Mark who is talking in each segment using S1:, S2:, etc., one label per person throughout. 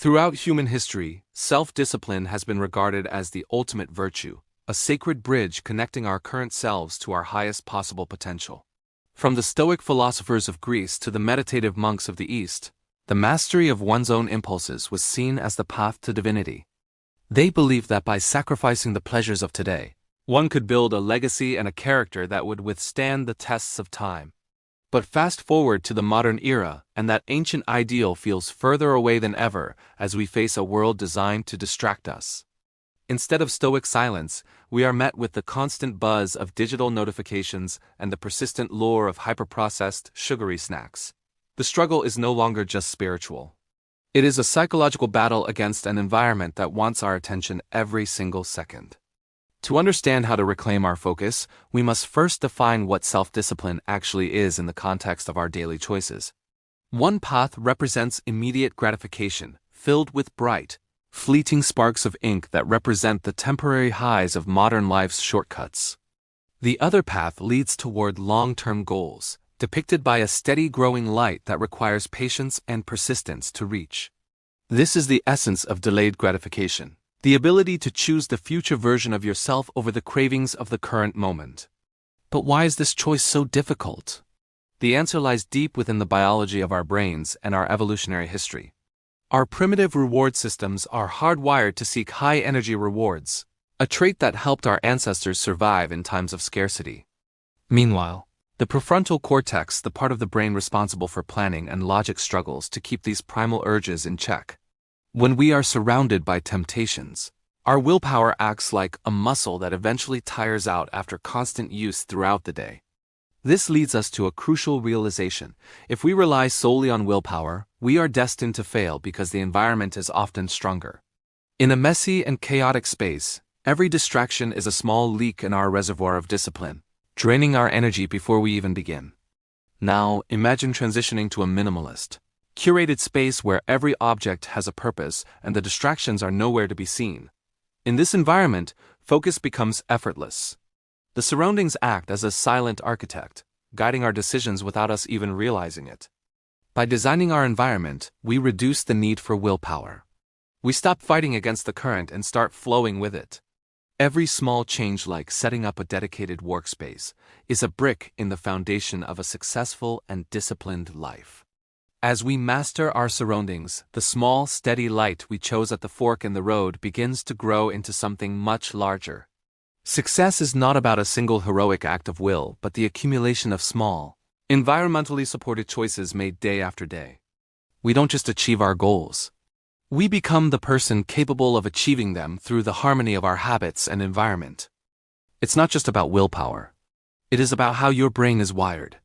S1: Throughout human history, self-discipline has been regarded as the ultimate virtue, a sacred bridge connecting our current selves to our highest possible potential. From the Stoic philosophers of Greece to the meditative monks of the East, the mastery of one's own impulses was seen as the path to divinity. They believed that by sacrificing the pleasures of today, one could build a legacy and a character that would withstand the tests of time. But fast forward to the modern era, and that ancient ideal feels further away than ever as we face a world designed to distract us. Instead of stoic silence, we are met with the constant buzz of digital notifications and the persistent lure of hyper-processed, sugary snacks. The struggle is no longer just spiritual. It is a psychological battle against an environment that wants our attention every single second. To understand how to reclaim our focus, we must first define what self-discipline actually is in the context of our daily choices. One path represents immediate gratification, filled with bright, fleeting sparks of ink that represent the temporary highs of modern life's shortcuts. The other path leads toward long-term goals, depicted by a steady growing light that requires patience and persistence to reach. This is the essence of delayed gratification, the ability to choose the future version of yourself over the cravings of the current moment. But why is this choice so difficult? The answer lies deep within the biology of our brains and our evolutionary history. Our primitive reward systems are hardwired to seek high-energy rewards, a trait that helped our ancestors survive in times of scarcity. Meanwhile, the prefrontal cortex, the part of the brain responsible for planning and logic, struggles to keep these primal urges in check. When we are surrounded by temptations, our willpower acts like a muscle that eventually tires out after constant use throughout the day. This leads us to a crucial realization. If we rely solely on willpower, we are destined to fail because the environment is often stronger. In a messy and chaotic space, every distraction is a small leak in our reservoir of discipline, draining our energy before we even begin. Now, imagine transitioning to a minimalist, curated space where every object has a purpose and the distractions are nowhere to be seen. In this environment, focus becomes effortless. The surroundings act as a silent architect, guiding our decisions without us even realizing it. By designing our environment, we reduce the need for willpower. We stop fighting against the current and start flowing with it. Every small change, like setting up a dedicated workspace, is a brick in the foundation of a successful and disciplined life. As we master our surroundings, the small, steady light we chose at the fork in the road begins to grow into something much larger. Success is not about a single heroic act of will, but the accumulation of small, environmentally supported choices made day after day. We don't just achieve our goals. We become the person capable of achieving them through the harmony of our habits and environment. It's not just about willpower. It is about how your brain is wired.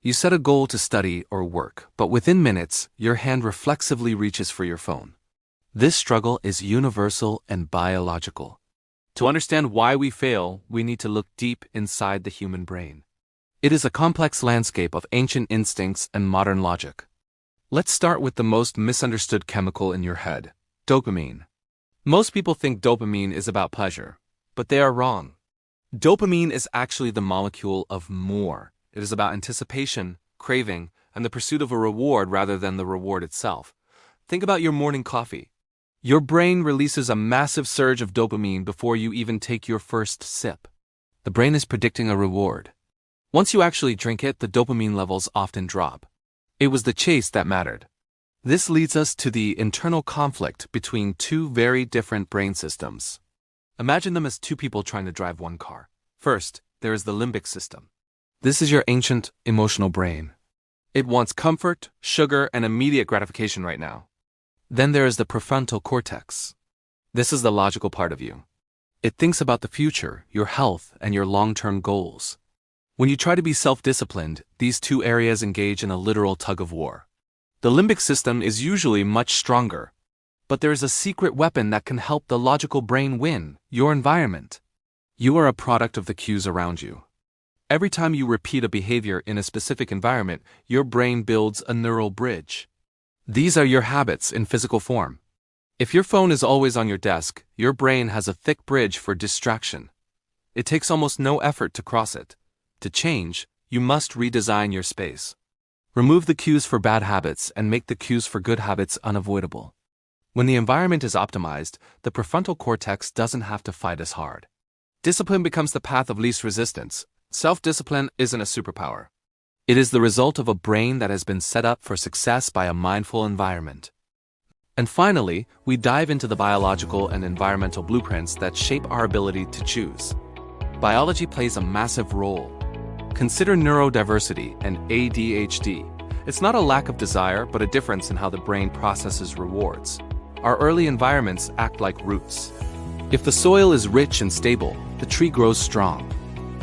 S1: You set a goal to study or work, but within minutes, your hand reflexively reaches for your phone. This struggle is universal and biological. To understand why we fail, we need to look deep inside the human brain. It is a complex landscape of ancient instincts and modern logic. Let's start with the most misunderstood chemical in your head, dopamine. Most people think dopamine is about pleasure, but they are wrong. Dopamine is actually the molecule of more. It is about anticipation, craving, and the pursuit of a reward rather than the reward itself. Think about your morning coffee. Your brain releases a massive surge of dopamine before you even take your first sip. The brain is predicting a reward. Once you actually drink it, the dopamine levels often drop. It was the chase that mattered. This leads us to the internal conflict between two very different brain systems. Imagine them as two people trying to drive one car. First, there is the limbic system. This is your ancient, emotional brain. It wants comfort, sugar, and immediate gratification right now. Then there is the prefrontal cortex. This is the logical part of you. It thinks about the future, your health, and your long-term goals. When you try to be self-disciplined, these two areas engage in a literal tug-of-war. The limbic system is usually much stronger, but there is a secret weapon that can help the logical brain win: your environment. You are a product of the cues around you. Every time you repeat a behavior in a specific environment, your brain builds a neural bridge. These are your habits in physical form. If your phone is always on your desk, your brain has a thick bridge for distraction. It takes almost no effort to cross it. To change, you must redesign your space. Remove the cues for bad habits and make the cues for good habits unavoidable. When the environment is optimized, the prefrontal cortex doesn't have to fight as hard. Discipline becomes the path of least resistance. Self-discipline isn't a superpower. It is the result of a brain that has been set up for success by a mindful environment. And finally, we dive into the biological and environmental blueprints that shape our ability to choose. Biology plays a massive role. Consider neurodiversity and ADHD. It's not a lack of desire, but a difference in how the brain processes rewards. Our early environments act like roots. If the soil is rich and stable, the tree grows strong.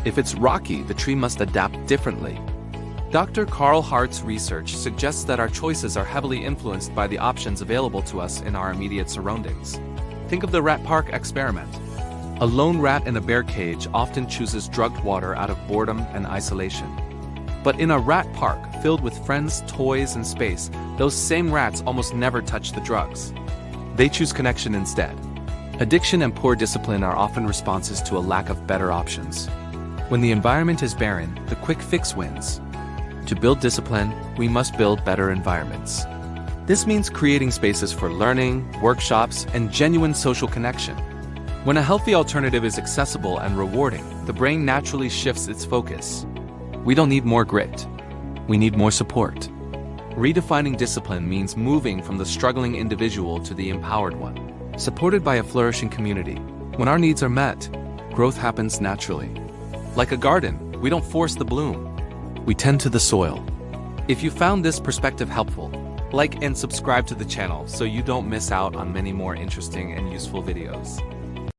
S1: If it's rocky, the tree must adapt differently. Dr. Carl Hart's research suggests that our choices are heavily influenced by the options available to us in our immediate surroundings. Think of the rat park experiment. A lone rat in a bear cage often chooses drugged water out of boredom and isolation. But in a rat park filled with friends, toys, and space, those same rats almost never touch the drugs. They choose connection instead. Addiction and poor discipline are often responses to a lack of better options. When the environment is barren, the quick fix wins. To build discipline, we must build better environments. This means creating spaces for learning, workshops, and genuine social connection. When a healthy alternative is accessible and rewarding, the brain naturally shifts its focus. We don't need more grit. We need more support. Redefining discipline means moving from the struggling individual to the empowered one, supported by a flourishing community. When our needs are met, growth happens naturally. Like a garden, we don't force the bloom. We tend to the soil. If you found this perspective helpful, like and subscribe to the channel so you don't miss out on many more interesting and useful videos.